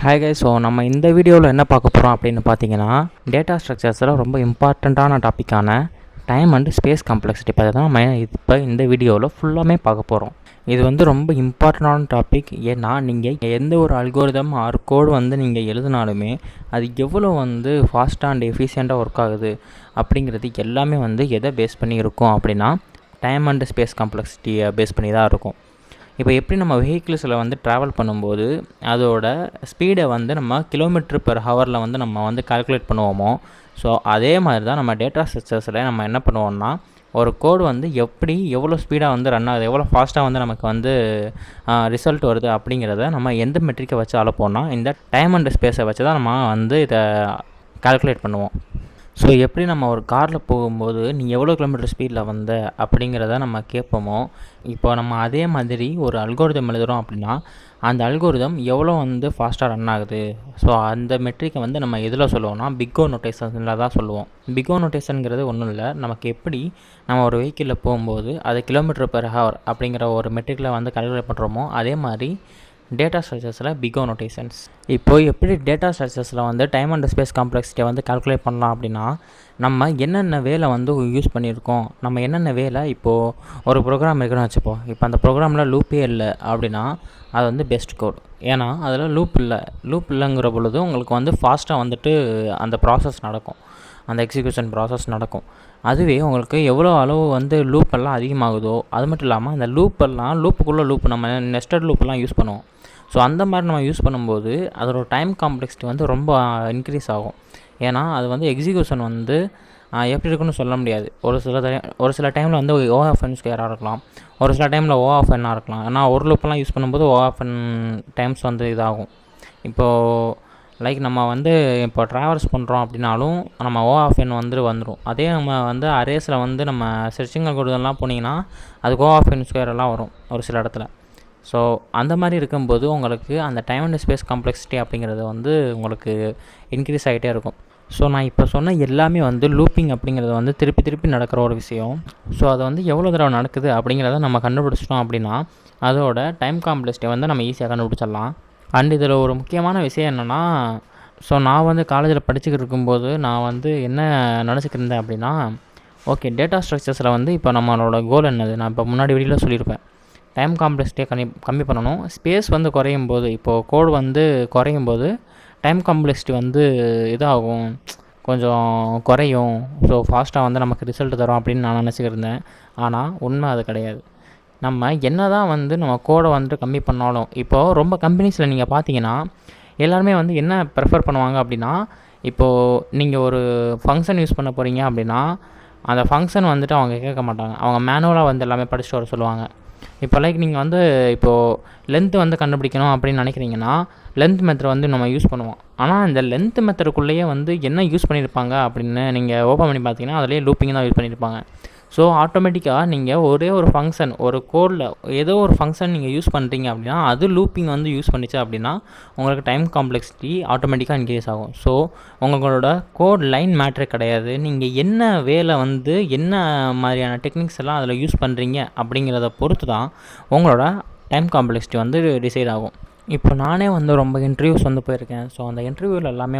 Hi guys. So நம்ம இந்த வீடியோவில் என்ன பார்க்க போகிறோம் அப்படின்னு பார்த்தீங்கன்னா, டேட்டா ஸ்ட்ரக்சர்ஸில் ரொம்ப இம்பார்ட்டண்ட்டான டாப்பிக்கான டைம் அண்ட் ஸ்பேஸ் காம்ப்ளெக்சிட்டி பற்றி தான் நம்ம இப்போ இந்த வீடியோவில் ஃபுல்லாமே பார்க்க போகிறோம். இது ரொம்ப இம்பார்ட்டண்டான டாபிக். ஏன்னா நீங்கள் எந்த ஒரு அல்கோரிதம் ஆர் கோடு நீங்கள் எழுதினாலுமே அது எவ்வளோ ஃபாஸ்ட்டாக அண்ட் எஃபிஷியண்ட்டாக ஒர்க் ஆகுது அப்படிங்கிறது எல்லாமே எதை பேஸ் பண்ணி இருக்கும் அப்படின்னா, டைம் அண்ட் ஸ்பேஸ் காம்ப்ளெக்சிட்டியை பேஸ் பண்ணி தான் இருக்கும். இப்போ எப்படி நம்ம வெஹிக்கிள்ஸில் ட்ராவல் பண்ணும்போது அதோட ஸ்பீடை நம்ம கிலோமீட்டர் பெர் ஹவரில் நம்ம கால்குலேட் பண்ணுவோமோ, ஸோ அதே மாதிரி தான் நம்ம டேட்டா ஸ்ட்ரக்சர்ஸில் நம்ம என்ன பண்ணுவோம்னா, ஒரு கோடு எப்படி எவ்வளோ ஸ்பீடாக ரன் ஆகுது, எவ்வளோ ஃபாஸ்ட்டாக நமக்கு ரிசல்ட் வருது அப்படிங்கிறத நம்ம எந்த மெட்ரிக்கை வச்சு அளப்போம்னா, இந்த டைம் அண்ட் ஸ்பேஸை வச்சு தான் நம்ம இதை கால்குலேட் பண்ணுவோம். ஸோ எப்படி நம்ம ஒரு காரில் போகும்போது நீ எவ்வளோ கிலோமீட்டர் ஸ்பீடில் வந்த அப்படிங்கிறத நம்ம கேட்போமோ, இப்போ நம்ம அதே மாதிரி ஒரு அல்கோரிதம் எழுதுகிறோம் அப்படின்னா, அந்த அல்கோரிதம் எவ்வளோ ஃபாஸ்ட்டாக ரன் ஆகுது, ஸோ அந்த மெட்ரிக்கை நம்ம எதில் சொல்லுவோம்னா பிக் ஓ நோட்டேஷனில் தான் சொல்லுவோம். பிக் ஓ நோட்டேஷனுங்கிறது ஒன்றும் இல்லை, நமக்கு எப்படி நம்ம ஒரு வெஹிக்கிளில் போகும்போது அது கிலோமீட்டர் பெர் ஹவர் அப்படிங்கிற ஒரு மெட்ரிக்கில் கால்குலேட் பண்ணுறோமோ, அதே மாதிரி டேட்டா ஸ்ட்ரக்சர்ஸில் பிக் ஓ நோட்டேஷன்ஸ். இப்போது எப்படி டேட்டா ஸ்ட்ரக்சர்ஸில் டைம் அண்ட் ஸ்பேஸ் காம்ப்ளெக்சிட்டியை கால்குலேட் பண்ணலாம் அப்படின்னா, நம்ம என்னென்ன வேலை யூஸ் பண்ணியிருக்கோம், நம்ம என்னென்ன வேலை இப்போது ஒரு ப்ரோக்ராம் இருக்குன்னு வச்சுப்போம். இப்போ அந்த ப்ரோக்ராமில் லூப்பே இல்லை அப்படின்னா அது பெஸ்ட் கோட். ஏன்னா அதில் லூப் இல்லைங்கிற பொழுது உங்களுக்கு ஃபாஸ்ட்டாக அந்த ப்ராசஸ் நடக்கும், அந்த எக்ஸிக்யூஷன் ப்ராசஸ் நடக்கும். அதுவே உங்களுக்கு எவ்வளோ அளவு லூப்பெல்லாம் அதிகமாகுதோ, அது மட்டும் இல்லாமல் அந்த லூப்புக்குள்ளே நம்ம நெஸ்டட் லூப்பெல்லாம் யூஸ் பண்ணுவோம். ஸோ அந்த மாதிரி நம்ம யூஸ் பண்ணும்போது அதோட டைம் காம்ப்ளெக்சிட்டி ரொம்ப இன்க்ரீஸ் ஆகும். ஏன்னா அது எக்ஸிக்யூஷன் எப்படி இருக்குன்னு சொல்ல முடியாது. ஒரு சில டைமில் ஓ ஆஃப் என் ஸ்கொயராக இருக்கலாம், ஒரு சில டைமில் ஓ ஆஃப் என்னாக இருக்கலாம். ஏன்னா ஒரு லூப்பெல்லாம் யூஸ் பண்ணும்போது ஓ ஆஃப் என் டைம்ஸ் இதாகும். இப்போது லைக் நம்ம இப்போ ட்ராவல்ஸ் பண்ணுறோம் அப்படின்னாலும் நம்ம ஓ ஆஃப் என் வந்துடும். அதே நம்ம அரேஸில் நம்ம சர்ச்சிங் அல்கோரிதம்லாம் போனீங்கன்னா அதுக்கு ஓ ஆஃப் என் ஸ்கொயரெல்லாம் வரும் ஒரு சில இடத்துல. ஸோ அந்த மாதிரி இருக்கும்போது உங்களுக்கு அந்த டைம் அண்ட் ஸ்பேஸ் காம்ப்ளெக்சிட்டி அப்படிங்கிறது உங்களுக்கு இன்க்ரீஸ் ஆகிட்டே இருக்கும். ஸோ நான் இப்போ சொன்ன எல்லாமே லூப்பிங் அப்படிங்கிறது திருப்பி நடக்கிற ஒரு விஷயம். ஸோ அது எவ்வளோ தடவை நடக்குது அப்படிங்கிறத நம்ம கண்டுபிடிச்சிட்டோம் அப்படின்னா அதோட டைம் காம்ப்ளெக்சிட்டியை நம்ம ஈஸியாக கண்டுபிடிச்சிடலாம். அண்ட் இதில் ஒரு முக்கியமான விஷயம் என்னென்னா, ஸோ நான் காலேஜில் படிச்சுக்கிட்டு இருக்கும்போது நான் என்ன நினச்சிக்கிட்டு இருந்தேன் அப்படின்னா, ஓகே டேட்டா ஸ்ட்ரக்சர்ஸில் இப்போ நம்மளோட கோல் என்னது, நான் இப்போ முன்னாடி வீடியோவில் சொல்லியிருப்பேன், டைம் காம்ப்ளெக்சிட்டியை கம்மி பண்ணணும். ஸ்பேஸ் குறையும் போது, இப்போது கோடு குறையும் போது டைம் காம்ப்ளெக்சிட்டி இதாகும், கொஞ்சம் குறையும். ஸோ ஃபாஸ்ட்டாக நமக்கு ரிசல்ட் தரும் அப்படின்னு நான் நினச்சிக்கிட்டு இருந்தேன். ஆனால் உண்மை அது கிடையாது. நம்ம என்ன தான் நம்ம கோடை கம்மி பண்ணாலும், இப்போது ரொம்ப கம்பெனிஸில் நீங்கள் பார்த்தீங்கன்னா எல்லாருமே என்ன ப்ரிஃபர் பண்ணுவாங்க அப்படின்னா, இப்போது நீங்கள் ஒரு ஃபங்க்ஷன் யூஸ் பண்ண போகிறீங்க அப்படின்னா அந்த ஃபங்க்ஷன் அவங்க கேட்க மாட்டாங்க, அவங்க மேனுவலாக எல்லாமே படிச்சுட்டு வர சொல்லுவாங்க. இப்போ லைக் நீங்கள் இப்போது லென்த்து கண்டுபிடிக்கணும் அப்படின்னு நினைக்கிறீங்கன்னா லென்த் மெத்தட் நம்ம யூஸ் பண்ணுவோம். ஆனால் இந்த லென்த் மெத்தடுக்குள்ளேயே என்ன யூஸ் பண்ணியிருப்பாங்க அப்படின்னு நீங்கள் ஓப்பன் பண்ணி பார்த்தீங்கன்னா அதிலே லூப்பிங் தான் யூஸ் பண்ணியிருப்பாங்க. ஸோ ஆட்டோமேட்டிக்காக நீங்கள் ஒரே ஒரு ஃபங்க்ஷன், ஒரு கோடில் ஏதோ ஒரு ஃபங்க்ஷன் நீங்கள் யூஸ் பண்ணுறீங்க அப்படின்னா அது லூப்பிங் யூஸ் பண்ணிச்சு அப்படின்னா உங்களுக்கு டைம் காம்ப்ளெக்சிட்டி ஆட்டோமேட்டிக்காக இன்க்ரீஸ் ஆகும். ஸோ உங்களோட கோட் லைன் மேட்ரே கிடையாது, நீங்கள் என்ன வேலை என்ன மாதிரியான டெக்னிக்ஸ் எல்லாம் அதில் யூஸ் பண்ணுறீங்க அப்படிங்கிறத பொறுத்து தான் உங்களோட டைம் காம்ப்ளெக்சிட்டி டிசைட் ஆகும். இப்போ நானே ரொம்ப இன்டர்வியூஸ் போயிருக்கேன். ஸோ அந்த இன்டர்வியூவில் எல்லாமே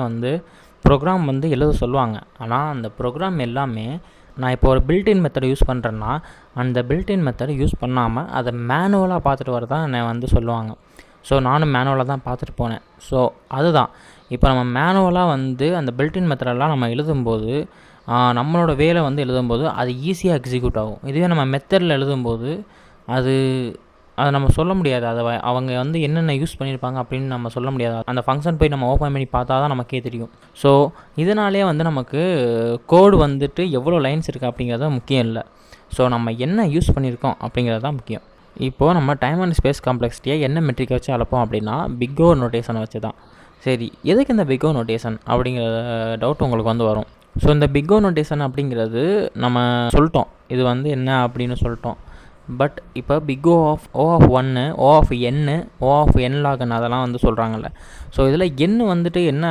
ப்ரோக்ராம் எழுத சொல்லுவாங்க. ஆனால் அந்த ப்ரோக்ராம் எல்லாமே நான் இப்போ ஒரு பில்டின் மெத்தட் யூஸ் பண்ணுறேன்னா அந்த பில்டின் மெத்தட் யூஸ் பண்ணாமல் அதை மேனுவலாக பார்த்துட்டு வரதான் என்னை சொல்லுவாங்க. ஸோ நானும் மேனுவலாக தான் பார்த்துட்டு போனேன். ஸோ அதுதான் இப்போ நம்ம மேனுவலாக அந்த பில்டின் மெத்தடெல்லாம் நம்ம எழுதும்போது நம்மளோட வேலை எழுதும்போது அது ஈஸியாக எக்ஸிக்யூட் ஆகும். இதுவே நம்ம மெத்தடில் எழுதும்போது அதை நம்ம சொல்ல முடியாது, அதை அவங்க என்னென்ன யூஸ் பண்ணியிருப்பாங்க அப்படின்னு நம்ம சொல்ல முடியாது. அந்த ஃபங்க்ஷன் போய் நம்ம ஓப்பன் பண்ணி பார்த்தா தான் நமக்கே தெரியும். ஸோ இதனாலே நமக்கு கோடு எவ்வளோ லைன்ஸ் இருக்குது அப்படிங்கிறது முக்கியம் இல்லை. ஸோ நம்ம என்ன யூஸ் பண்ணியிருக்கோம் அப்படிங்கிறது தான் முக்கியம். இப்போது நம்ம டைம் அண்ட் ஸ்பேஸ் காம்ப்ளெக்சிட்டியை என்ன மெட்ரிக்கை வச்சு அளப்போம் அப்படின்னா பிக் ஓ நோட்டேஷனை வச்சு தான். சரி, எதுக்கு இந்த பிக் ஓ நோட்டேஷன் அப்படிங்கிற டவுட் உங்களுக்கு வரும். ஸோ இந்த பிக் ஓ நோட்டேஷன் அப்படிங்கிறது நம்ம சொல்லிட்டோம், இது என்ன அப்படின்னு சொல்லிட்டோம். பட் இப்போ big O of 1, O of n, O of n log n அதெல்லாம் சொல்கிறாங்கல்ல. ஸோ இதில் என்னு என்ன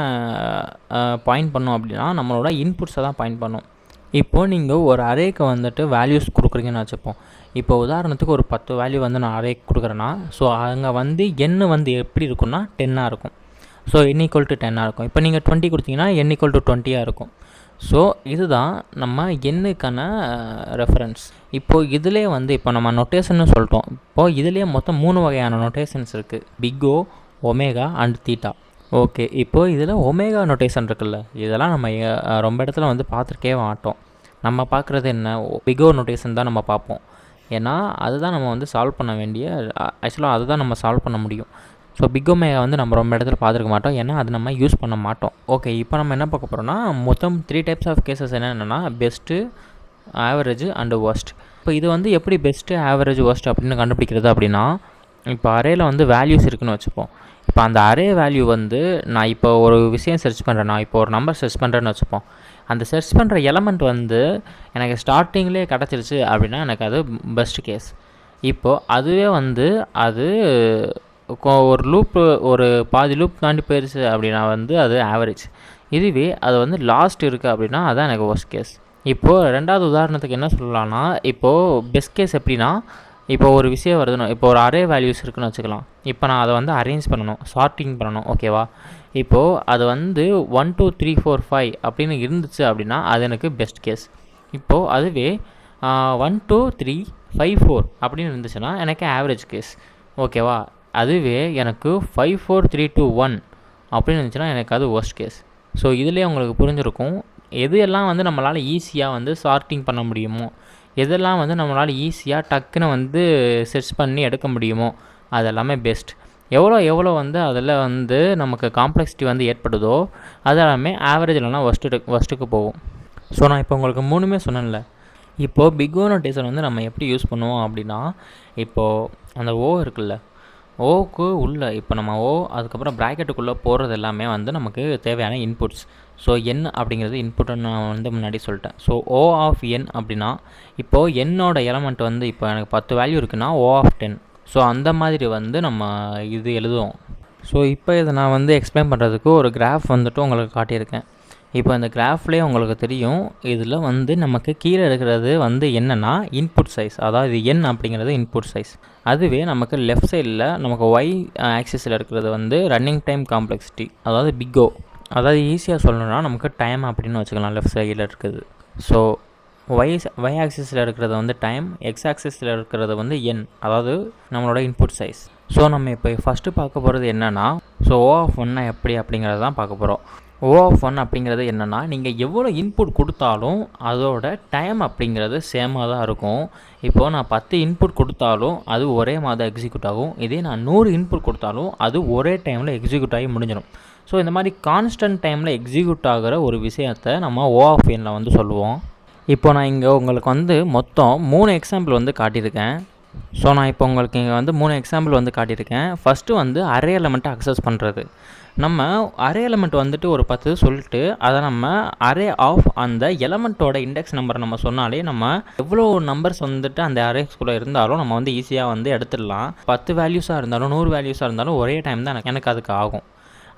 பாயிண்ட் பண்ணும் அப்படின்னா நம்மளோட இன்புட்ஸை தான் பாயிண்ட் பண்ணும். இப்போது நீங்கள் ஒரு அரேக்கு வேல்யூஸ் கொடுக்குறீங்கன்னு வச்சுப்போம். இப்போ உதாரணத்துக்கு ஒரு 10 வேல்யூ நான் அரேக்கு கொடுக்குறேன்னா ஸோ அங்கே எண்ணு எப்படி இருக்குன்னா 10ஆக இருக்கும். ஸோ n = 10 இருக்கும். இப்போ நீங்கள் 20 கொடுத்தீங்கன்னா n = 20 இருக்கும். ஸோ இதுதான் நம்ம எண்ணுக்கான ரெஃபரன்ஸ். இப்போது இதிலே வந்து இப்போ நம்ம நொட்டேஷன்னு சொல்லிட்டோம். இப்போது இதிலே மொத்தம் 3 வகையான நொட்டேஷன்ஸ் இருக்குது. Big O, omega and theta. Okay, இப்போது இதில் ஒமேகா நொட்டேஷன் இருக்குல்ல, இதெல்லாம் நம்ம ரொம்ப இடத்துல வந்து பார்த்துருக்கே மாட்டோம். நம்ம பார்க்குறது என்ன, பிக் ஓ நொட்டேஷன் தான் நம்ம பார்ப்போம். ஏன்னா அதுதான் நம்ம வந்து சால்வ் பண்ண வேண்டிய, ஆக்சுவலாக அதுதான் நம்ம சால்வ் பண்ண முடியும். ஸோ பிக் ஒமேகா வந்து நம்ம ரொம்ப இடத்துல பார்த்துருக்க மாட்டோம், ஏன்னா அது நம்ம யூஸ் பண்ண மாட்டோம். ஓகே, இப்போ நம்ம என்ன பார்க்க போகிறோம்னா மொத்தம் 3 டைப்ஸ் ஆஃப் கேசஸ் என்னென்னா பெஸ்ட்டு, ஆவரேஜ் அண்டு ஒர்ஸ்ட். இப்போ இது வந்து எப்படி பெஸ்ட்டு, ஆவரேஜ், ஒர்ஸ்ட் அப்படின்னு கண்டுபிடிக்கிறது அப்படின்னா, இப்போ அரேயில் வந்து வேல்யூஸ் இருக்குதுன்னு வச்சுப்போம். இப்போ அந்த அரே வேல்யூ வந்து நான் இப்போ ஒரு விஷயம் சர்ச் பண்ணுறேன், நான் இப்போ ஒரு நம்பர் சர்ச் பண்ணுறேன்னு வச்சுப்போம். அந்த சர்ச் பண்ணுற எலமெண்ட் வந்து எனக்கு ஸ்டார்டிங்லேயே கிடச்சிருச்சு அப்படின்னா எனக்கு அது பெஸ்ட் கேஸ். இப்போது அதுவே வந்து அது ஒரு லூப்பு, ஒரு பாதி லூப் தாண்டி போயிடுச்சு அப்படின்னா வந்து அது ஆவரேஜ். இதுவே அது வந்து லாஸ்ட் இருக்குது அப்படின்னா அதுதான் எனக்கு ஒர்ஸ்ட் கேஸ். இப்போது ரெண்டாவது உதாரணத்துக்கு என்ன சொல்லலாம்னா, இப்போது பெஸ்ட் கேஸ் எப்படின்னா, இப்போ ஒரு விஷயம் வருதுன்னா, இப்போ ஒரு அரே வேல்யூஸ் இருக்குதுன்னு வச்சுக்கலாம். இப்போ நான் அதை வந்து அரேஞ்ச் பண்ணணும், சார்ட்டிங் பண்ணணும், ஓகேவா. இப்போது அது வந்து 1 2 3 4 5 அப்படின்னு இருந்துச்சு அப்படின்னா அது எனக்கு பெஸ்ட் கேஸ். இப்போது அதுவே 1 2 3 5 4 அப்படின்னு இருந்துச்சுன்னா எனக்கு ஆவரேஜ் கேஸ், ஓகேவா. அதுவே எனக்கு 5 4 3 2 1 அப்படின்னு இருந்துச்சுன்னா எனக்கு அது ஒர்ஸ்ட் கேஸ். ஸோ இதுலேயே உங்களுக்கு புரிஞ்சிருக்கும் எது எல்லாம் வந்து நம்மளால் ஈஸியாக வந்து சார்ட்டிங் பண்ண முடியுமோ, எதெல்லாம் வந்து நம்மளால் ஈஸியாக டக்குன்னு வந்து சர்ச் பண்ணி எடுக்க முடியுமோ அதெல்லாமே பெஸ்ட். எவ்வளோ வந்து அதில் வந்து நமக்கு காம்ப்ளெக்சிட்டி வந்து ஏற்படுதோ அதெல்லாமே ஆவரேஜ் இல்லைனா ஒஸ்ட்டுக்கு போகும். ஸோ நான் இப்போ உங்களுக்கு 3மே சொன்னேன்ல. இப்போது பிக் ஓ நோட்டேஷன் வந்து நம்ம எப்படி யூஸ் பண்ணுவோம் அப்படின்னா, இப்போது அந்த ஓ இருக்குல்ல, ஓக்கு உள்ளே இப்போ நம்ம ஓ அதுக்கப்புறம் ப்ராக்கெட்டுக்குள்ளே போடுறது எல்லாமே வந்து நமக்கு தேவையான இன்புட்ஸ். ஸோ என் அப்படிங்கிறது இன்புட்டுன்னு நான் வந்து முன்னாடி சொல்லிட்டேன். ஸோ ஓ ஆஃப் என் அப்படின்னா, இப்போது என்னோட எலமெண்ட் வந்து இப்போ எனக்கு 10 வேல்யூ இருக்குன்னா ஓ ஆஃப் 10. ஸோ அந்த மாதிரி வந்து நம்ம இது எழுதுவோம். ஸோ இப்போ இதை நான் வந்து எக்ஸ்பிளைன் பண்ணுறதுக்கு ஒரு கிராஃப் வந்துட்டு உங்களுக்கு காட்டியிருக்கேன். இப்போ இந்த கிராஃப்லேயே உங்களுக்கு தெரியும், இதில் வந்து நமக்கு கீழே இருக்கிறது வந்து என்னென்னா இன்புட் சைஸ், அதாவது என் அப்படிங்கிறது இன்புட் சைஸ். அதுவே நமக்கு லெஃப்ட் சைடில் நமக்கு ஒய் ஆக்சிஸில் இருக்கிறது வந்து ரன்னிங் டைம் காம்ப்ளெக்சிட்டி, அதாவது பிக் ஓ. அதாவது ஈஸியாக சொல்லணும்னா நமக்கு டைம் அப்படின்னு வச்சுக்கலாம் லெஃப்ட் சைடில் இருக்குது. ஸோ ஒய் ஆக்சிஸில் இருக்கிறது வந்து டைம், எக்ஸ் ஆக்சிஸில் இருக்கிறது வந்து என், அதாவது நம்மளோட இன்புட் சைஸ். ஸோ நம்ம இப்போ ஃபஸ்ட்டு பார்க்க போகிறது என்னென்னா, ஸோ ஓ ஆஃப் 1 எப்படி அப்படிங்கிறது தான் பார்க்க போகிறோம். ஓ ஆஃப் 1 அப்படிங்கிறது என்னென்னா, நீங்கள் எவ்வளோ இன்புட் கொடுத்தாலும் அதோட டைம் அப்படிங்கிறது சேமாக தான் இருக்கும். இப்போது நான் 10 இன்புட் கொடுத்தாலும் அது ஒரே மாதிரி எக்ஸிக்யூட் ஆகும். இதே நான் 100 இன்புட் கொடுத்தாலும் அது ஒரே டைமில் எக்ஸிக்யூட் ஆகி முடிஞ்சிடும். ஸோ இந்த மாதிரி கான்ஸ்டன்ட் டைமில் எக்ஸிக்யூட் ஆகிற ஒரு விஷயத்தை நம்ம ஓ ஆஃப் என்ல வந்து சொல்லுவோம். இப்போ நான் இங்கே உங்களுக்கு வந்து மொத்தம் 3 எக்ஸாம்பிள் வந்து காட்டியிருக்கேன். ஸோ நான் இப்போ உங்களுக்கு இங்கே வந்து 3 எக்ஸாம்பிள் வந்து காட்டியிருக்கேன். ஃபஸ்ட்டு வந்து அரே எலமெண்ட்டை அக்சஸ் பண்ணுறது. நம்ம அரே எலமெண்ட் வந்துட்டு ஒரு 10 சொல்லிட்டு அதை நம்ம அரே ஆஃப் அந்த எலமெண்ட்டோட இண்டெக்ஸ் நம்பரை நம்ம சொன்னாலே நம்ம எவ்வளோ நம்பர்ஸ் வந்துட்டு அந்த அரேஸ்குள்ளே இருந்தாலும் நம்ம வந்து ஈஸியாக வந்து எடுத்துடலாம். 10 வேல்யூஸாக இருந்தாலும் 100 வேல்யூஸாக இருந்தாலும் ஒரே டைம் தான் எனக்கு அதுக்கு ஆகும்.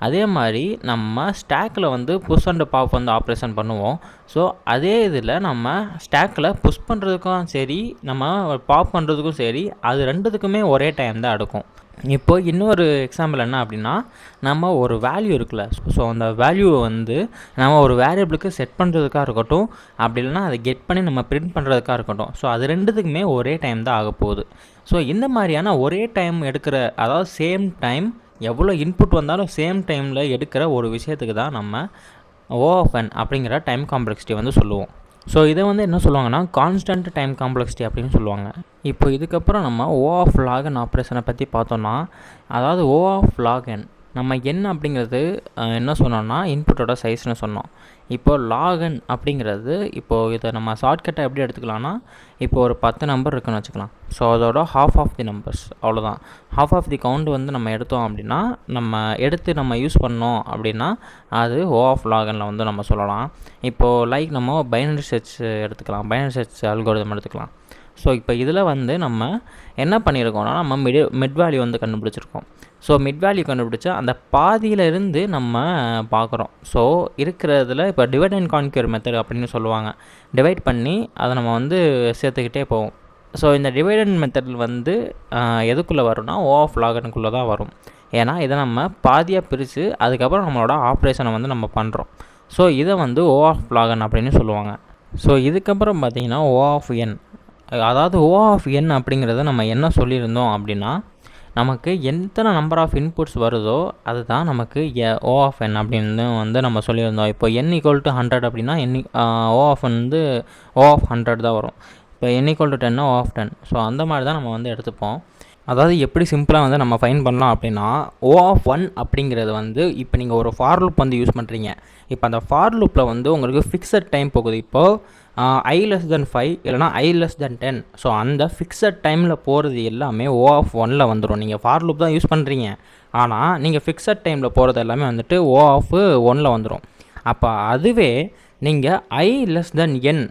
அதே மாதிரி நம்ம ஸ்டாக்கில் வந்து புஷ் அண்ட் பாப் வந்து ஆப்ரேஷன் பண்ணுவோம். ஸோ அதே இதில் நம்ம ஸ்டாக்கில் புஷ் பண்ணுறதுக்கும் சரி, நம்ம பாப் பண்ணுறதுக்கும் சரி, அது ரெண்டுத்துக்குமே ஒரே டைம் தான் எடுக்கும். இப்போது இன்னொரு எக்ஸாம்பிள் என்ன அப்படின்னா, நம்ம ஒரு வேல்யூ இருக்குல்ல, ஸோ அந்த வேல்யூவை வந்து நம்ம ஒரு வேரியபிளுக்கு செட் பண்ணுறதுக்காக இருக்கட்டும், அப்படி இல்லைனா அதை கெட் பண்ணி நம்ம பிரிண்ட் பண்ணுறதுக்காக இருக்கட்டும், ஸோ அது ரெண்டுத்துக்குமே ஒரே டைம் தான் ஆக போகுது. ஸோ இந்த மாதிரியான ஒரே டைம் எடுக்கிற, அதாவது சேம் டைம் எவ்வளோ இன்புட் வந்தாலும் சேம் டைமில் எடுக்கிற ஒரு விஷயத்துக்கு தான் நம்ம ஓ ஆஃப் என் அப்படிங்கிற டைம் காம்ப்ளெக்சிட்டி வந்து சொல்லுவோம். ஸோ இதை வந்து என்ன சொல்லுவாங்கன்னா கான்ஸ்டன்ட் டைம் காம்ப்ளெக்சிட்டி அப்படின்னு சொல்லுவாங்க. இப்போ இதுக்கப்புறம் நம்ம ஓ ஆஃப் லாக் என் ஆப்ரேஷனை பற்றி பார்த்தோன்னா, அதாவது ஓ ஆஃப் லாக் என் நம்ம என் அப்படிங்கிறது என்ன சொன்னோம்னா இன்புட்டோட சைஸ்னு சொன்னோம். இப்போது லாகன் அப்படிங்கிறது, இப்போது இதை நம்ம ஷார்ட்கட்டை எப்படி எடுத்துக்கலாம்னா, இப்போ ஒரு 10 நம்பர் இருக்குன்னு வச்சுக்கலாம். ஸோ அதோட ஹாஃப் ஆஃப் தி நம்பர்ஸ், அவ்வளோதான். ஹாஃப் ஆஃப் தி கவுண்ட் வந்து நம்ம எடுத்தோம் அப்படின்னா, நம்ம யூஸ் பண்ணோம் அப்படின்னா அது ஓ ஆஃப் லாகனில் வந்து நம்ம சொல்லலாம். இப்போது லைக் நம்ம பைனரி சர்ச் எடுத்துக்கலாம், பைனரி சர்ச் அல்காரிதம் எடுத்துக்கலாம். ஸோ இப்போ இதில் வந்து நம்ம என்ன பண்ணியிருக்கோம்னா, நம்ம மிட் வேல்யூ வந்து கண்டுபிடிச்சிருக்கோம். ஸோ மிட் வேல்யூ கண்டுபிடிச்சா அந்த பாதியிலேருந்து நம்ம பார்க்குறோம். ஸோ இருக்கிறதுல இப்போ டிவைட் அண்ட் கான்க்யூர் மெத்தட் அப்படின்னு சொல்லுவாங்க. டிவைட் பண்ணி அதை நம்ம வந்து சேர்த்துக்கிட்டே போவோம். ஸோ இந்த டிவைட் அண்ட் மெத்தட் வந்து எதுக்குள்ளே வரும்னா ஓ ஆஃப் லாகனுக்குள்ளே தான் வரும். ஏன்னா இதை நம்ம பாதியாக பிரித்து அதுக்கப்புறம் நம்மளோட ஆப்ரேஷனை வந்து நம்ம பண்ணுறோம். ஸோ இதை வந்து O ஆஃப் log n அப்படின்னு சொல்லுவாங்க. ஸோ இதுக்கப்புறம் பார்த்திங்கன்னா O ஆஃப் n, அதாவது O ஆஃப் n அப்படிங்கிறத நம்ம என்ன சொல்லியிருந்தோம் அப்படின்னா, நமக்கு எத்தனை நம்பர் ஆஃப் இன்புட்ஸ் வருதோ அதுதான் நமக்கு O ஆஃப் n அப்படின்னு வந்து நம்ம சொல்லியிருந்தோம். இப்போ n = 100 அப்படின்னா O ஆஃப் வந்து O ஆஃப் 100 தான் வரும். இப்போ n = 10 O ஆஃப் 10. ஸோ அந்த மாதிரி தான் நம்ம வந்து எடுத்துப்போம். அதாவது எப்படி சிம்பிளாக வந்து நம்ம ஃபைன் பண்ணலாம் அப்படின்னா, O ஆஃப் 1 அப்படிங்கிறது வந்து இப்போ நீங்கள் ஒரு ஃபார் லூப் வந்து யூஸ் பண்ணுறீங்க. இப்போ அந்த ஃபார் லூப்பில் வந்து உங்களுக்கு ஃபிக்ஸட் டைம் போகுது. இப்போது i<5 இல்லைனா i<10. ஸோ அந்த ஃபிக்ஸட் டைமில் போகிறது எல்லாமே O ஆஃப் 1ல் வந்துடும். நீங்கள் ஃபார் லூப் தான் யூஸ் பண்ணுறீங்க, ஆனால் நீங்கள் ஃபிக்ஸட் டைமில் போகிறது எல்லாமே வந்துட்டு O ஆஃப் 1ல் வந்துடும். அப்போ அதுவே நீங்கள் i<n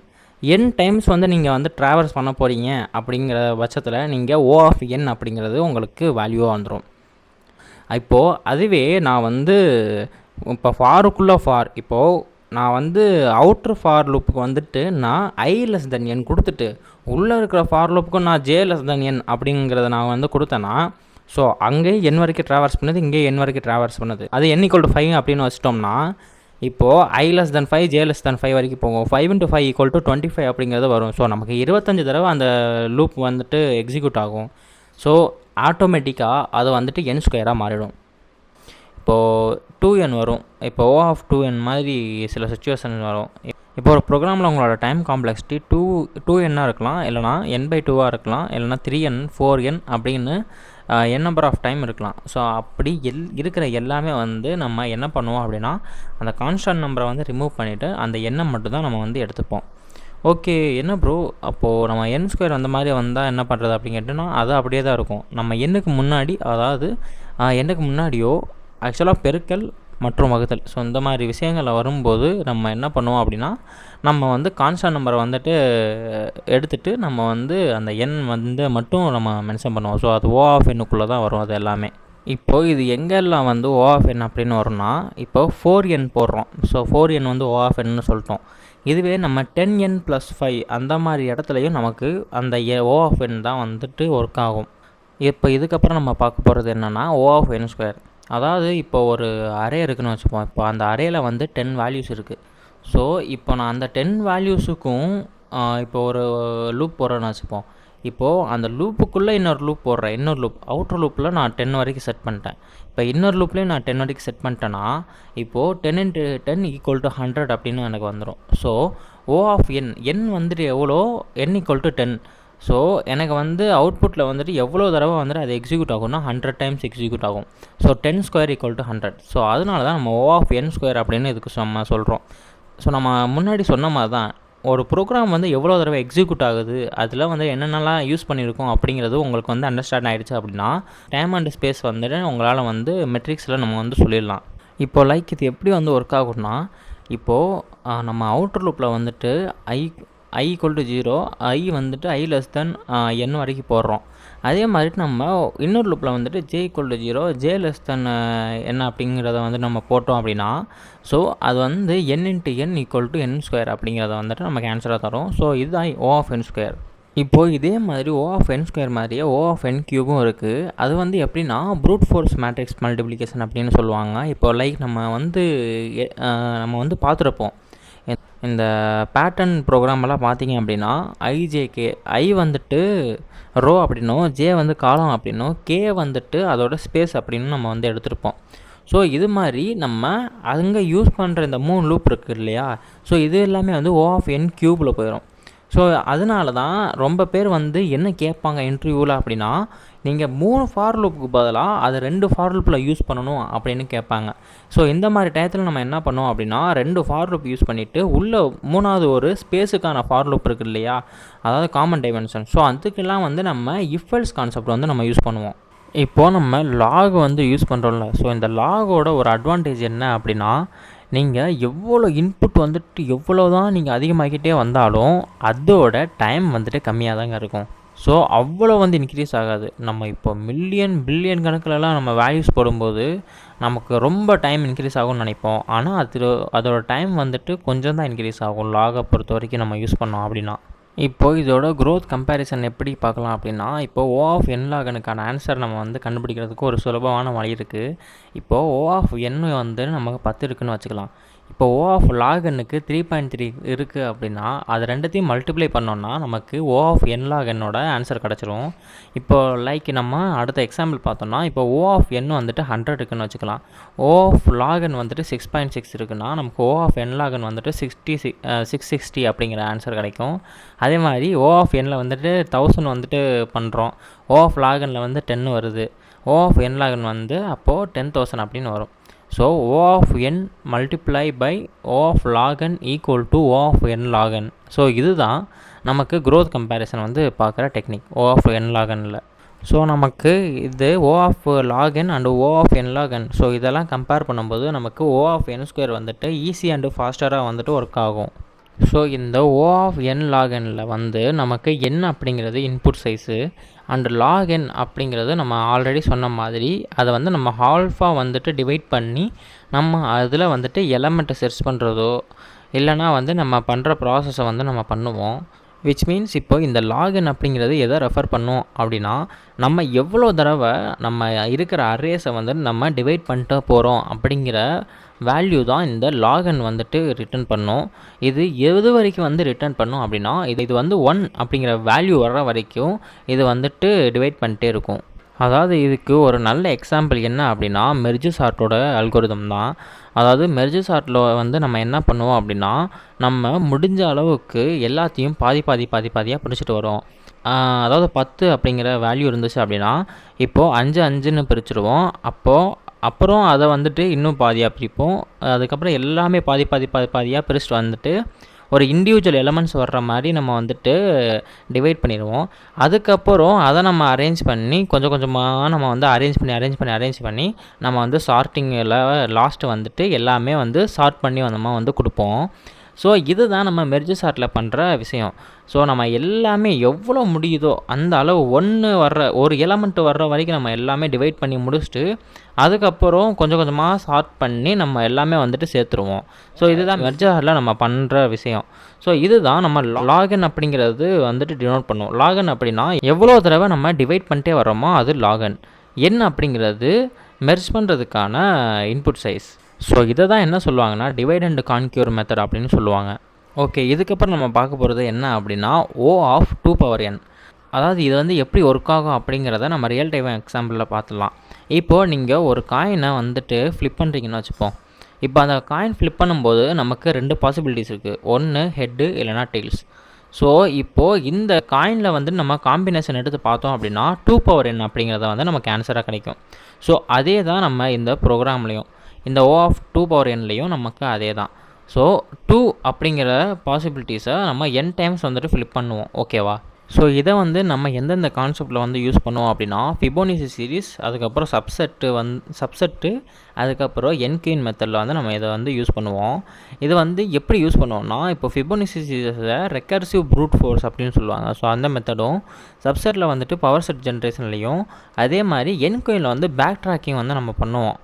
n டைம்ஸ் வந்து நீங்கள் வந்து ட்ராவல்ஸ் பண்ண போகிறீங்க அப்படிங்கிற பட்சத்தில் நீங்கள் O ஆஃப் n அப்படிங்கிறது உங்களுக்கு வேல்யூவாக வந்துடும். இப்போது அதுவே நான் வந்து இப்போ ஃபாருக்குள்ளே இப்போது நான் வந்து அவுட்ரு ஃபார் லூப்புக்கு வந்துட்டு நான் i<n கொடுத்துட்டு உள்ளே இருக்கிற ஃபார் லூப்புக்கும் நான் j<n அப்படிங்கிறத நான் வந்து கொடுத்தேன்னா, ஸோ அங்கே n வரைக்கும் ட்ராவல்ஸ் பண்ணுது, இங்கே n வரைக்கும் ட்ராவல்ஸ் பண்ணுது. அது n = 5 அப்படின்னு வச்சிட்டோம்னா, இப்போது i<5 j<5 வரைக்கும் போகும். 5 × 5 = 25 அப்படிங்கிறது வரும். ஸோ நமக்கு 25 தடவை அந்த லூப் வந்துட்டு எக்ஸிக்யூட் ஆகும். ஸோ ஆட்டோமேட்டிக்காக அது வந்துட்டு n² மாறிடும். இப்போது 2n வரும். இப்போ O ஆஃப் 2n மாதிரி சில சுச்சுவேஷன் வரும். இப்போ ஒரு ப்ரோக்ராமில் உங்களோட டைம் காம்ப்ளெக்சிட்டி 2n இருக்கலாம், இல்லைனா n/2 இருக்கலாம், இல்லைனா 3n 4n அப்படின்னு n நம்பர் ஆஃப் டைம் இருக்கலாம். ஸோ அப்படி இருக்கிற எல்லாமே வந்து நம்ம என்ன பண்ணுவோம் அப்படின்னா, அந்த கான்ஸ்டன்ட் நம்பரை வந்து ரிமூவ் பண்ணிவிட்டு அந்த எண்ணை மட்டும் தான் நம்ம வந்து எடுத்துப்போம். ஓகே, என்ன ப்ரோ அப்போது நம்ம n² அந்த மாதிரி வந்தால் என்ன பண்ணுறது அப்படின்னு கேட்டோன்னா, அது அப்படியே தான் இருக்கும். நம்ம எண்ணுக்கு முன்னாடி, அதாவது எண்ணுக்கு முன்னாடியோ ஆக்சுவலாக பெருக்கல் மற்றும் வகுத்தல், ஸோ இந்த மாதிரி விஷயங்களில் வரும்போது நம்ம என்ன பண்ணுவோம் அப்படின்னா, நம்ம வந்து கான்ஸ்டன்ட் நம்பரை வந்துட்டு எடுத்துகிட்டு நம்ம வந்து அந்த எண் வந்து மட்டும் நம்ம மென்ஷன் பண்ணுவோம். ஸோ அது O ஆஃப் n தான் வரும் அது எல்லாமே. இப்போது இது எங்கெல்லாம் வந்து O ஆஃப் n அப்படின்னு வரும்னா, இப்போ 4n போடுறோம். ஸோ 4n வந்து O ஆஃப் n சொல்லிட்டோம். இதுவே நம்ம 10n + 5 அந்த மாதிரி இடத்துலையும் நமக்கு அந்த O ஆஃப் n தான் வந்துட்டு ஒர்க் ஆகும். இப்போ இதுக்கப்புறம் நம்ம பார்க்க போகிறது என்னென்னா O ஆஃப் n². அதாவது இப்போ ஒரு அரே இருக்குதுன்னு வச்சுப்போம். இப்போ அந்த அரேயில் வந்து 10 வேல்யூஸ் இருக்குது. ஸோ இப்போ நான் அந்த 10 வேல்யூஸுக்கும் இப்போ ஒரு லூப் போடுறேன்னு வச்சுப்போம். இப்போது அந்த லூப்புக்குள்ளே இன்னொரு லூப் போடுறேன். இன்னொரு லூப் அவுட்டர் லூப்பில் நான் 10 வரைக்கும் செட் பண்ணிட்டேன். இப்போ இன்னொரு லூப்லேயும் நான் 10 வரைக்கும் செட் பண்ணிட்டேன்னா, இப்போது 10 × 10 = 100 அப்படின்னு எனக்கு வந்துடும். ஸோ O ஆஃப் n வந்துட்டு எவ்வளோ, n = 10. ஸோ எனக்கு வந்து அவுட்புட்டில் வந்துட்டு எவ்வளோ தடவை வந்துட்டு அது எக்ஸிக்யூட் ஆகும்னா 100 டைம்ஸ் எக்ஸிக்யூட் ஆகும். ஸோ 10² = 100. ஸோ அதனால தான் நம்ம O ஆஃப் n² அப்படின்னு இதுக்கு நம்ம சொல்கிறோம். ஸோ நம்ம முன்னாடி சொன்ன மாதிரி தான், ஒரு ப்ரோக்ராம் வந்து எவ்வளோ தடவை எக்ஸிக்யூட் ஆகுது, அதில் வந்து என்னென்னலாம் யூஸ் பண்ணியிருக்கோம் அப்படிங்கிறது உங்களுக்கு வந்து அண்டர்ஸ்டாண்ட் ஆகிடுச்சு அப்படின்னா, டைம் அண்ட் ஸ்பேஸ் வந்துட்டு உங்களால் வந்து மெட்ரிக்ஸில் நம்ம வந்து சொல்லிடலாம். இப்போ லைக் இது எப்படி வந்து ஒர்க் ஆகும்னா, இப்போது நம்ம அவுட்டர் லூப்பில் வந்துட்டு i = 0, i வந்துட்டு i<n வரைக்கும் போடுறோம். அதே மாதிரி நம்ம இன்னொரு லூப்பில் வந்துட்டு j = 0, j<n அப்படிங்கிறத வந்து நம்ம போட்டோம் அப்படின்னா, ஸோ அது வந்து n × n = n² அப்படிங்கிறத வந்துட்டு நமக்கு ஆன்சராக தரும். ஸோ இதுதான் O ஆஃப் n². இப்போது இதே மாதிரி O ஆஃப் n² மாதிரியே O ஆஃப் n³ இருக்குது. அது வந்து எப்படின்னா ப்ரூட் ஃபோர்ஸ் மேட்ரிக்ஸ் மல்டிப்ளிகேஷன் அப்படின்னு சொல்லுவாங்க. இப்போ லைக் நம்ம வந்து பார்த்துருப்போம். இந்த பேட்டர்ன் ப்ரோக்ராமெல்லாம் பார்த்தீங்க அப்படின்னா, ijk i வந்துட்டு ரோ அப்படின்னும், j வந்து காலம் அப்படின்னும், k வந்துட்டு அதோட ஸ்பேஸ் அப்படின்னு நம்ம வந்து எடுத்திருப்போம். ஸோ இது மாதிரி நம்ம அங்கே யூஸ் பண்ணுற இந்த 3 லூப் இருக்குது இல்லையா, ஸோ இது எல்லாமே வந்து O ஆஃப் n³ போயிடும். ஸோ அதனால தான் ரொம்ப பேர் வந்து என்ன கேட்பாங்க இன்டர்வியூவில் அப்படின்னா, நீங்கள் 3 ஃபார் லூப்புக்கு பதிலாக அதை 2 ஃபார் லூப்பில் யூஸ் பண்ணணும் அப்படின்னு கேட்பாங்க. ஸோ இந்த மாதிரி டயத்தில் நம்ம என்ன பண்ணுவோம் அப்படின்னா, 2 ஃபார் லூப் யூஸ் பண்ணிவிட்டு உள்ளே 3வது ஒரு ஸ்பேஸுக்கான ஃபார் லூப் இருக்குது இல்லையா, அதாவது காமன் டைமென்ஷன். ஸோ அதுக்கெல்லாம் வந்து நம்ம இஃப் எல்ஸ் கான்செப்ட் வந்து நம்ம யூஸ் பண்ணுவோம். இப்போது நம்ம லாக் வந்து யூஸ் பண்ணுறோம்ல, ஸோ இந்த லாகோட ஒரு அட்வான்டேஜ் என்ன அப்படின்னா, நீங்கள் எவ்வளோ இன்புட் வந்துட்டு எவ்வளோ தான் நீங்கள் அதிகமாகிக்கிட்டே வந்தாலும் அதோட டைம் வந்துட்டு கம்மியாக தாங்க இருக்கும். ஸோ அவ்வளோ வந்து இன்க்ரீஸ் ஆகாது. நம்ம இப்போ மில்லியன் பில்லியன் கணக்கிலலாம் நம்ம வேல்யூஸ் போடும்போது நமக்கு ரொம்ப டைம் இன்க்ரீஸ் ஆகும்னு நினைப்போம். ஆனால் அதோட டைம் வந்துட்டு கொஞ்சம் தான் இன்க்ரீஸ் ஆகும் லாகை பொறுத்த வரைக்கும் நம்ம யூஸ் பண்ணோம் அப்படின்னா. இப்போது இதோட க்ரோத் கம்பேரிசன் எப்படி பார்க்கலாம் அப்படின்னா, இப்போது ஓ ஆஃப் என் லாகனுக்கான ஆன்சர் நம்ம வந்து கண்டுபிடிக்கிறதுக்கு ஒரு சுலபமான வழி இருக்குது. இப்போது ஓ ஆஃப் என் வந்து நமக்கு 10 இருக்குதுன்னு வச்சுக்கலாம். இப்போ ஓ ஆஃப் லாகனுக்கு 3.3 இருக்குது அப்படின்னா, அது ரெண்டுத்தையும் மல்டிப்ளை பண்ணோன்னா நமக்கு ஓ ஆஃப் என் லாகனோட ஆன்சர் கிடச்சிரும். இப்போது லைக் நம்ம அடுத்த எக்ஸாம்பிள் பார்த்தோம்னா, இப்போ ஓ ஆஃப் என் வந்துட்டு 100 இருக்குதுன்னு வச்சுக்கலாம். ஓ ஆஃப் லாகன் வந்துட்டு 6.6 இருக்குன்னா நமக்கு ஓ ஆஃப் என் லாகன் வந்துட்டு 660 அப்படிங்கிற ஆன்சர் கிடைக்கும். அதே மாதிரி ஓ ஆஃப் எண்ணில் வந்துட்டு 1000 வந்துட்டு பண்ணுறோம். ஓ ஆஃப் லாகனில் வந்து 10 வருது. ஓ ஆஃப் என் லாகன் வந்து அப்போது 10,000 அப்படின்னு வரும். So O of n multiply by O of log n equal to O of n log n. So இதுதான் நமக்கு க்ரோத் கம்பேரிசன் வந்து பார்க்குற டெக்னிக் ஓ ஆஃப் என் லாகனில். ஸோ நமக்கு இது O of log n and O of n log n. So இதெல்லாம் compare பண்ணும்போது நமக்கு ஓ ஆஃப் என் ஸ்கொயர் வந்துட்டு ஈஸி அண்டு ஃபாஸ்டராக வந்துட்டு ஒர்க் ஆகும். ஸோ இந்த ஓ ஆஃப் என் லாகனில் வந்து நமக்கு என் அப்படிங்கிறது இன்புட் சைஸு அண்டு லாகன் அப்படிங்கிறது நம்ம ஆல்ரெடி சொன்ன மாதிரி அதை வந்து நம்ம ஆல்ஃபாக வந்துட்டு டிவைட் பண்ணி நம்ம அதில் வந்துட்டு எலமெண்ட்டை செர்ச் பண்ணுறதோ இல்லைனா வந்து நம்ம பண்ணுற ப்ராசஸை வந்து நம்ம பண்ணுவோம். விச் மீன்ஸ் இப்போ இந்த லாகன் அப்படிங்கிறது எதை ரெஃபர் பண்ணும் அப்படின்னா, நம்ம எவ்வளோ தடவை நம்ம இருக்கிற அரேஸை வந்து நம்ம டிவைட் பண்ணிட்டு போகிறோம் அப்படிங்கிற வேல்யூ தான் இந்த லாகன் வந்துட்டு ரிட்டர்ன் பண்ணும். இது எது வரைக்கும் வந்து ரிட்டர்ன் பண்ணும் அப்படின்னா, இது வந்து 1 அப்படிங்கிற வேல்யூ வர்ற வரைக்கும் இது வந்துட்டு டிவைட் பண்ணிட்டே இருக்கும். அதாவது இதுக்கு ஒரு நல்ல எக்ஸாம்பிள் என்ன அப்படின்னா, மெர்ஜ் சார்ட்டோட அல்கோரிதம் தான். அதாவது மெர்ஜ் சார்ட்டில் வந்து நம்ம என்ன பண்ணுவோம் அப்படின்னா, நம்ம முடிஞ்ச அளவுக்கு எல்லாத்தையும் பாதியாக பிரிச்சுட்டு வரோம். அதாவது 10 அப்படிங்கிற வேல்யூ இருந்துச்சு அப்படின்னா, இப்போது 5 5ன்னு பிரிச்சுடுவோம். அப்புறம் அதை வந்துட்டு இன்னும் பாதியாக பிரிப்போம். அதுக்கப்புறம் எல்லாமே பாதியாக பிரிச்சுட்டு வந்துட்டு ஒரு இண்டிவிஜுவல் எலமெண்ட்ஸ் வர்ற மாதிரி நம்ம வந்துட்டு டிவைட் பண்ணிடுவோம். அதுக்கப்புறம் அதை நம்ம அரேஞ்ச் பண்ணி கொஞ்சம் கொஞ்சமாக நம்ம வந்து அரேஞ்ச் பண்ணி நம்ம வந்து சார்ட்டிங்கில் லாஸ்ட்டு வந்துட்டு எல்லாமே வந்து சார்ட் பண்ணி நம்ம வந்து கொடுப்போம். ஸோ இதுதான் நம்ம மெர்ஜ் சார்ட்டில் பண்ணுற விஷயம். ஸோ நம்ம எல்லாமே எவ்வளோ முடியுதோ அந்த அளவு ஒரு எலமெண்ட் வர்ற வரைக்கும் நம்ம எல்லாமே டிவைட் பண்ணி முடிச்சுட்டு அதுக்கப்புறம் கொஞ்சம் கொஞ்சமாக சார்ட் பண்ணி நம்ம எல்லாமே வந்துட்டு சேர்த்துருவோம். ஸோ இதுதான் மெர்ஜ் சார்ட்டில் நம்ம பண்ணுற விஷயம். ஸோ இதுதான் நம்ம லாகன் அப்படிங்கிறது வந்துட்டு டினோட் பண்ணுவோம். லாகன் அப்படின்னா எவ்வளோ தடவை நம்ம டிவைட் பண்ணிட்டே வரோமோ அது லாகன். என் அப்படிங்கிறது மெர்ஜ் பண்ணுறதுக்கான இன்புட் சைஸ். ஸோ இதை தான் என்ன சொல்லுவாங்கன்னா டிவைட் அண்ட் கான்க்யூர் மெத்தட் அப்படின்னு சொல்லுவாங்க. ஓகே, இதுக்கப்புறம் நம்ம பார்க்க போகிறது என்ன அப்படின்னா ஓ ஆஃப் 2n. அதாவது இது வந்து எப்படி ஒர்க் ஆகும் அப்படிங்கிறத நம்ம ரியல் டைம் எக்ஸாம்பிளில் பார்த்துலாம். இப்போது நீங்கள் ஒரு காயினை வந்துட்டு ஃப்ளிப் பண்ணுறீங்கன்னு வச்சுப்போம். இப்போ அந்த காயின் ஃப்ளிப் பண்ணும்போது நமக்கு 2 பாசிபிலிட்டிஸ் இருக்குது. ஒன்று ஹெட்டு இல்லைனா டெய்ல்ஸ். ஸோ இப்போது இந்த காயினில் வந்து நம்ம காம்பினேஷன் எடுத்து பார்த்தோம் அப்படின்னா 2n அப்படிங்கிறத வந்து நமக்கு ஆன்சராக கிடைக்கும். ஸோ அதே தான் நம்ம இந்த ப்ரோக்ராம்லேயும் இந்த ஓ ஆஃப் 2n நமக்கு அதே தான். ஸோ 2 அப்படிங்கிற பாசிபிலிட்டிஸை நம்ம n டைம்ஸ் வந்துட்டு ஃபிளிப் பண்ணுவோம். ஓகேவா? ஸோ இதை வந்து நம்ம எந்தெந்த கான்செப்டில் வந்து யூஸ் பண்ணுவோம் அப்படின்னா ஃபிபோனசி சீரிஸ், அதுக்கப்புறம் சப்செட்டு, அதுக்கப்புறம் என்கெயின் மெத்தடில் வந்து நம்ம இதை வந்து யூஸ் பண்ணுவோம். இது வந்து எப்படி யூஸ் பண்ணுவோம்னா, இப்போ ஃபிபோனசி சீரிஸை ரெக்கர்சிவ் ப்ரூட் ஃபோர்ஸ் அப்படின்னு சொல்லுவாங்க. ஸோ அந்த மெத்தடும் சப்செட்டில் வந்துட்டு பவர் செட் ஜென்ரேஷன்லேயும் அதே மாதிரி என்கெயினில் வந்து பேக் ட்ராக்கிங் வந்து நம்ம பண்ணுவோம்.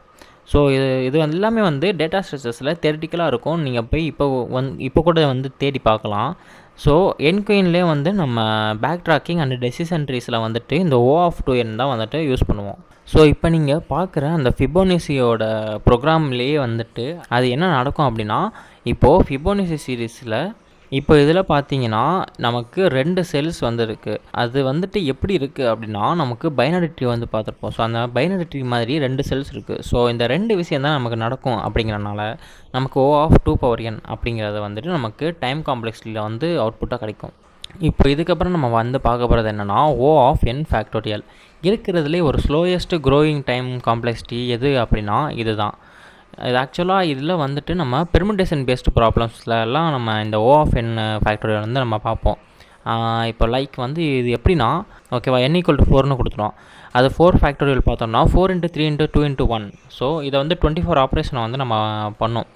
ஸோ இது எல்லாமே வந்து டேட்டா ஸ்ட்ரக்சர்ஸில் தியரிட்டிக்கலாக இருக்கும். நீங்கள் போய் இப்போ கூட வந்து தேடி பார்க்கலாம். ஸோ என்கொயின்லேயே வந்து நம்ம பேக் ட்ராக்கிங் அண்ட் டெசிஷன் ட்ரீஸில் வந்துட்டு இந்த ஓ ஆஃப் 2n தான் வந்துட்டு யூஸ் பண்ணுவோம். ஸோ இப்போ நீங்கள் பார்க்குற அந்த ஃபிபோனசியோட ப்ரோக்ராம்லேயே வந்துட்டு அது என்ன நடக்கும் அப்படின்னா, இப்போது ஃபிபோனசி சீரீஸில் இப்போ இதில் பார்த்தீங்கன்னா நமக்கு 2 செல்ஸ் வந்துருக்கு. அது வந்துட்டு எப்படி இருக்குது அப்படின்னா, நமக்கு பைனரி ட்ரீ வந்து பார்த்துருப்போம். ஸோ அந்த பைனரி ட்ரீ மாதிரி 2 செல்ஸ் இருக்குது. ஸோ இந்த 2 விஷயம் தான் நமக்கு நடக்கும் அப்படிங்கிறனால நமக்கு ஓ ஆஃப் 2n அப்படிங்கிறது வந்துட்டு நமக்கு டைம் காம்ப்ளெக்ஸில் வந்து அவுட்புட்டாக கிடைக்கும். இப்போ இதுக்கப்புறம் நம்ம வந்து பார்க்க போகிறது என்னென்னா ஓ ஆஃப் n ஃபேக்டோரியல். இருக்கிறதுலே ஒரு ஸ்லோயஸ்ட் க்ரோயிங் டைம் காம்ப்ளெக்சிட்டி எது அப்படின்னா இது தான். இது ஆக்சுவலாக இதில் வந்துட்டு நம்ம பெர்முடேஷன் பேஸ்டு ப்ராப்ளம்ஸ்லாம் நம்ம இந்த ஓ ஆஃப் n ஃபேக்டோரியல் வந்து நம்ம பார்ப்போம். இப்போ லைக் வந்து இது எப்படின்னா, ஓகேவா, n = 4ன்னு கொடுத்துரும். அது 4 ஃபேக்டோரியல் பார்த்தோம்னா 4 × 3 × 2 × 1. ஸோ இதை வந்து 24 ஆப்ரேஷனை வந்து நம்ம பண்ணோம்.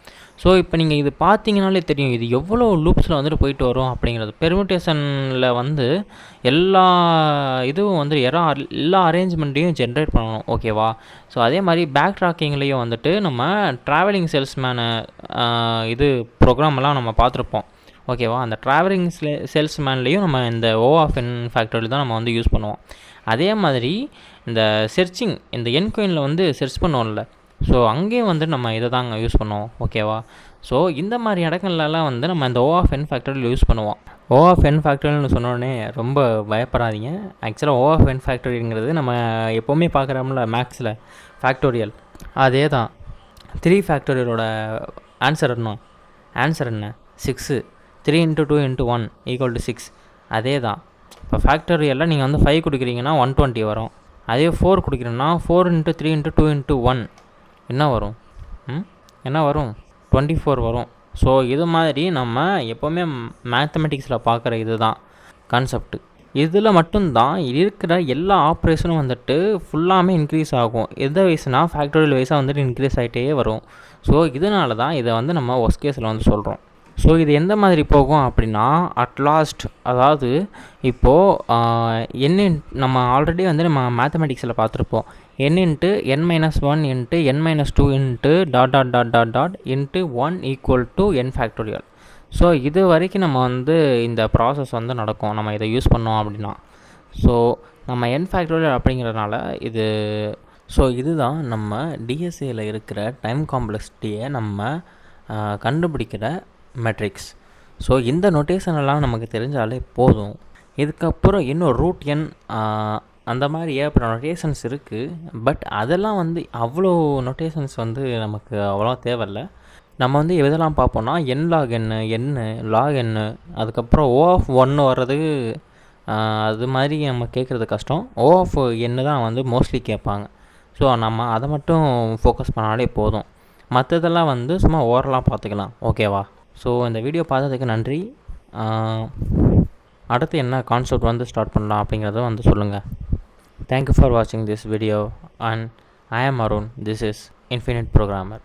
ஸோ இப்போ நீங்கள் இது பார்த்தீங்கனாலே தெரியும் இது எவ்வளோ லூப்ஸில் வந்துட்டு போயிட்டு வரும் அப்படிங்கிறது. பெர்முடேஷனில் வந்து எல்லா இதுவும் வந்து எல்லா அரேஞ்ச்மெண்ட்டையும் ஜென்ரேட் பண்ணணும். ஓகேவா? ஸோ அதே மாதிரி பேக் ட்ராக்கிங்லேயும் வந்துட்டு நம்ம ட்ராவலிங் சேல்ஸ்மேனு இது ப்ரோக்ராமெல்லாம் நம்ம பார்த்துருப்போம். ஓகேவா? அந்த ட்ராவலிங் சேல்ஸ்மேன்லேயும் நம்ம இந்த ஓ ஆஃப் என் ஃபேக்டோரியல் தான் நம்ம வந்து யூஸ் பண்ணுவோம். அதே மாதிரி இந்த செர்ச்சிங் இந்த என்கொயினில் வந்து செர்ச் பண்ணுவோம்ல, ஸோ அங்கேயும் வந்து நம்ம இதை தாங்க யூஸ் பண்ணுவோம். ஓகேவா? ஸோ இந்த மாதிரி இடங்கள்லாம் வந்து நம்ம இந்த ஓ ஆஃப் என் ஃபேக்டோரியல் யூஸ் பண்ணுவோம். ஓ ஆஃப் என் ஃபேக்டோரியல்னு சொன்னோடனே ரொம்ப பயப்படாதீங்க. ஆக்சுவலாக ஓ ஆஃப் என் ஃபேக்டோரியல்ங்கிறது நம்ம எப்போவுமே பார்க்குறோம்ல மேக்ஸில் ஃபேக்டோரியல், அதே தான். 3 ஃபேக்டோரியலோட ஆன்சர் என்ன 6. 3 × 2 × 1 = 6. அதே தான். இப்போ ஃபேக்டோரியலில் நீங்கள் வந்து 5 கொடுக்குறீங்கன்னா 120 வரும். அதே 4 கொடுக்குறீங்கன்னா 4 × 3 × 2 × 1 என்ன வரும் 24 வரும். ஸோ இது மாதிரி நம்ம எப்போவுமே மேத்தமெட்டிக்ஸில் பார்க்குற இது தான் கான்செப்ட்டு. இதில் மட்டும்தான் இருக்கிற எல்லா ஆப்ரேஷனும் வந்துட்டு ஃபுல்லாமே இன்க்ரீஸ் ஆகும். எந்த வயசுனா ஃபேக்டோரியல் வைஸாக வந்துட்டு இன்க்ரீஸ் ஆகிட்டே வரும். ஸோ இதனால தான் இதை வந்து நம்ம ஒர்ஸ்ட் கேஸில் வந்து சொல்கிறோம். ஸோ இது எந்த மாதிரி போகும் அப்படின்னா, அட்லாஸ்ட் அதாவது இப்போது நம்ம ஆல்ரெடி வந்து நம்ம மேத்தமெட்டிக்ஸில் பார்த்துருப்போம். n × n - 1 × n - 2 × ... × 1 = n factorial. So இது வரைக்கும் நம்ம வந்து இந்த ப்ராசஸ் வந்து நடக்கும் நம்ம இதை யூஸ் பண்ணோம் அப்படின்னா. ஸோ நம்ம n ஃபேக்டோரியல் அப்படிங்கிறதுனால இது. ஸோ இதுதான் நம்ம டிஎஸ்ஏயில் இருக்கிற டைம் காம்ப்ளெக்சிட்டியை நம்ம கண்டுபிடிக்கிற மெட்ரிக்ஸ். ஸோ இந்த நொட்டேஷனெல்லாம் நமக்கு தெரிஞ்சாலே போதும். இதுக்கப்புறம் இன்னும் ரூட் என் அந்த மாதிரி ஏற்பட்ட நொட்டேஷன்ஸ் இருக்குது. பட் அதெல்லாம் வந்து அவ்வளோ நொட்டேஷன்ஸ் வந்து நமக்கு அவ்வளோ தேவையில்லை. நம்ம வந்து எதெல்லாம் பார்ப்போம்னா n log n log n, அதுக்கப்புறம் O of 1 வர்றது அது மாதிரி நம்ம கேட்குறது கஷ்டம். O of n தான் வந்து மோஸ்ட்லி கேட்பாங்க. ஸோ நம்ம அதை மட்டும் ஃபோக்கஸ் பண்ணாலே போதும். மற்றதெல்லாம் வந்து சும்மா ஓரலாக பார்த்துக்கலாம். ஓகேவா? ஸோ இந்த வீடியோ பார்த்ததுக்கு நன்றி. அடுத்து என்ன கான்செப்ட் வந்து ஸ்டார்ட் பண்ணலாம் அப்படிங்கிறத வந்து சொல்லுங்கள். தேங்க்யூ ஃபார் வாட்சிங் திஸ் வீடியோ அண்ட் ஐ ஆம் Arun. This is infinite programmer.